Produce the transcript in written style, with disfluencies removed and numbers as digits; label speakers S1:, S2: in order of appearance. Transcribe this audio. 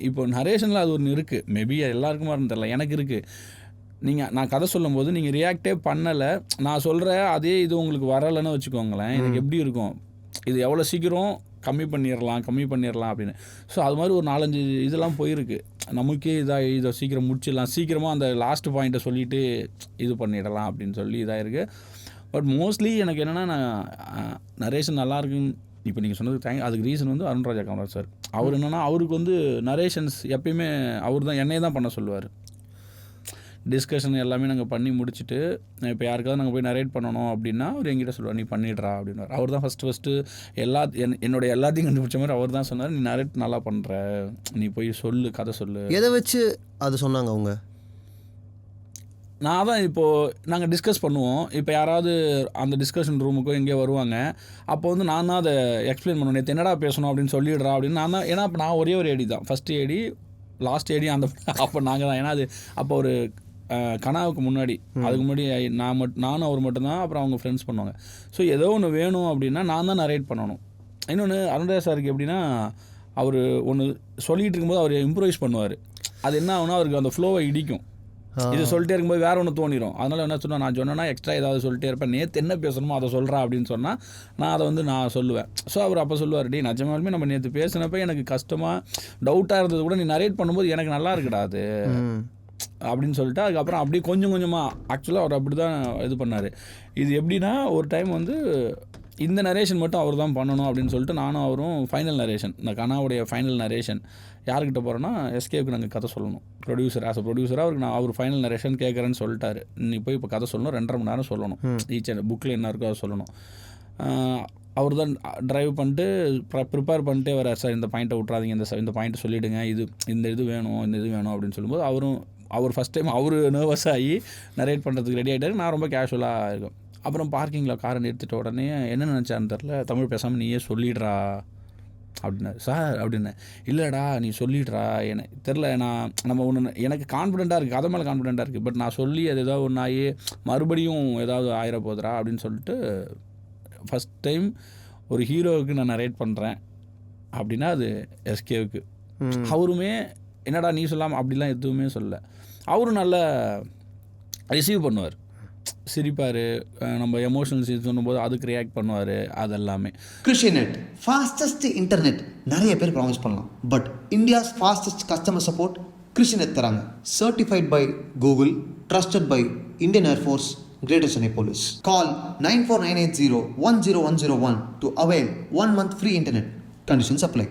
S1: இப்போ நரேஷனில் அது ஒன்று இருக்குது, மேபி எல்லாருக்குமா இருந்து தெரியல, எனக்கு இருக்குது. நான் கதை சொல்லும்போது நீங்கள் ரியாக்டே பண்ணலை, நான் சொல்கிற அதே இது உங்களுக்கு வரலைன்னு வச்சுக்கோங்களேன், எனக்கு எப்படி இருக்கும், இது எவ்வளோ சீக்கிரம் கம்மி பண்ணிடலாம் அப்படின்னு. ஸோ அது மாதிரி ஒரு 4-5 இதெல்லாம் போயிருக்கு. நமக்கே இதை சீக்கிரம் முடிச்சிடலாம், சீக்கிரமாக அந்த லாஸ்ட் பாயிண்ட்டை சொல்லிவிட்டு இது பண்ணிடலாம் அப்படின்னு சொல்லி இதாகிருக்கு. பட் மோஸ்ட்லி எனக்கு என்னென்னா, நான் நரேஷன் நல்லா இருக்குன்னு இப்போ நீங்கள் சொன்னதுக்கு அதுக்கு ரீசன் வந்து அருண் ராஜா காமராஜ் சார். அவர் என்னென்னா, அவருக்கு வந்து நரேஷன்ஸ் எப்பயுமே அவர் தான் என்னையே தான் பண்ண சொல்லுவார். டிஸ்கஷன் எல்லாமே நாங்கள் பண்ணி முடிச்சுட்டு, இப்போ யாருக்காவது நாங்கள் போய் நரேட் பண்ணணும் அப்படின்னா அவர் எங்கிட்ட சொல்லுவார், நீ பண்ணிடுறா அப்படின்னார். அவர் தான் ஃபஸ்ட்டு என்னுடைய எல்லாத்தையும் கண்டுபிடிச்ச மாதிரி அவர் தான் சொன்னார், நீ நரேட் நல்லா பண்ணுற, நீ போய் கதை சொல்லு.
S2: எதை வச்சு அது சொன்னாங்க அவங்க?
S1: நான் தான் இப்போது நாங்கள் டிஸ்கஸ் பண்ணுவோம், இப்போ யாராவது அந்த டிஸ்கஷன் ரூமுக்கோ எங்கேயோ வருவாங்க, அப்போ வந்து நான் தான் அதை எக்ஸ்பிளைன் பண்ணுவேன், நேற்று என்னடா பேசணும் அப்படின்னு சொல்லிடுறா அப்படின்னு நான் தான். ஏன்னா அப்போ நான் ஒரே ஒரு ஏடி தான், ஃபஸ்ட்டு ஏடி லாஸ்ட் ஏடி அந்த அப்போ நாங்கள் தான். ஏன்னா அது அப்போ ஒரு கனாவுக்கு முன்னாடி, அதுக்கு முன்னாடி நானும் அவர் மட்டும்தான், அப்புறம் அவங்க ஃப்ரெண்ட்ஸ் பண்ணுவாங்க. ஸோ ஏதோ ஒன்று வேணும் அப்படின்னா நான் தான் நரேட் பண்ணணும். இன்னொன்று அருண்ராஜ் சாருக்கு எப்படின்னா, அவர் ஒன்று சொல்லிகிட்டு இருக்கும்போது அவர் இம்ப்ரூவைஸ் பண்ணுவார். அது என்ன ஆகுனா அவருக்கு அந்த ஃப்ளோவை இடிக்கும். இது சொல்லிட்டே இருக்கும்போது வேறு ஒன்று தோணிடும். அதனால் என்ன சொன்னால், நான் சொன்னேன்னா எக்ஸ்ட்ரா ஏதாவது சொல்லிட்டே இருப்பேன், நேற்று என்ன பேசணுமோ அதை சொல்கிறா அப்படின்னு சொன்னால் நான் அதை வந்து நான் சொல்லுவேன். ஸோ அவர் அப்போ சொல்லுவார், டி நிஜமாலுமே நம்ம நேற்று பேசினப்போ எனக்கு கஷ்டமாக டவுட்டாக இருந்தது கூட நீ நரேட் பண்ணும்போது எனக்கு நல்லா இருக்குடாது அப்படின்னு சொல்லிட்டு, அதுக்கப்புறம் அப்படியே கொஞ்சம் கொஞ்சமாக ஆக்சுவலாக அவர் அப்படி தான் இது பண்ணார். இது எப்படின்னா, ஒரு டைம் வந்து இந்த நரேஷன் மட்டும் அவர் தான் பண்ணணும் அப்படின்னு சொல்லிட்டு நானும் அவரும் ஃபைனல் நரேஷன், இந்த கனாவுடைய ஃபைனல் நரேஷன் யார்கிட்ட போகிறேன்னா, எஸ்கேவுக்கு நாங்கள் கதை சொல்லணும். ப்ரொடியூசராக அவருக்கு அவர் ஃபைனல் நரேஷன் கேட்குறேன்னு சொல்லிட்டாரு. நீ போய் இப்போ கதை சொல்லணும், 2.5 மணி நேரம் சொல்லணும், ஈச் அண்ட் புக்கில் என்ன இருக்கோ அதை சொல்லணும். அவர் தான் ட்ரைவ் பண்ணிட்டு ப்ரிப்பேர் பண்ணிட்டே வரார், சார் இந்த பாயிண்ட்டை விட்றாதீங்க, இந்த பாயிண்ட்டை சொல்லிவிடுங்க, இந்த இது வேணும் அப்படின்னு சொல்லும்போது அவர் ஃபஸ்ட் டைம் அவர் நர்வஸ் ஆகி நரேட் பண்ணுறதுக்கு ரெடி ஆகிட்டார். நான் ரொம்ப கேஷுவலாக இருக்கும். அப்புறம் பார்க்கிங்கில் காரை நிறுத்திட்ட உடனே என்ன நினச்சான்னு தெரில, தமிழ் பேசாமல் நீயே சொல்லிடுறா அப்படின்னாரு. சார் அப்படின்னு, இல்லைடா நீ சொல்லிடுறா, எனக்கு தெரில, நம்ம ஒன்று எனக்கு கான்ஃபிடெண்ட்டாக இருக்குது, கதை மேலே கான்ஃபிடெண்ட்டாக இருக்குது, பட் நான் சொல்லி அது ஏதாவது ஒன்று ஆகி மறுபடியும் ஏதாவது ஆயிர போதுரா அப்படின்னு சொல்லிட்டு, ஃபஸ்ட் டைம் ஒரு ஹீரோவுக்கு நான் நரேட் பண்ணுறேன் அப்படின்னா அது எஸ்கேவுக்கு. அவருமே என்னடா நீ சொல்லாமல் அப்படிலாம் எதுவுமே சொல்லலை. அவரும் நல்லா ரிசீவ் பண்ணுவார், சிரிப்பார், நம்ம எமோஷனல் சீன்ஸ் சொல்லும்போது அதுக்கு ரியாக்ட் பண்ணுவார், அதெல்லாமே.
S3: கிருஷிநெட் ஃபாஸ்டஸ்ட் இன்டர்நெட் நிறைய பேர் ப்ராமிஸ் பண்ணலாம், but India's fastest customer support Krishinet தராங்க. Certified by Google, trusted by Indian Air Force, Greater Chennai Police. Call 94980 10101 to avail 1 month free internet. Conditions apply.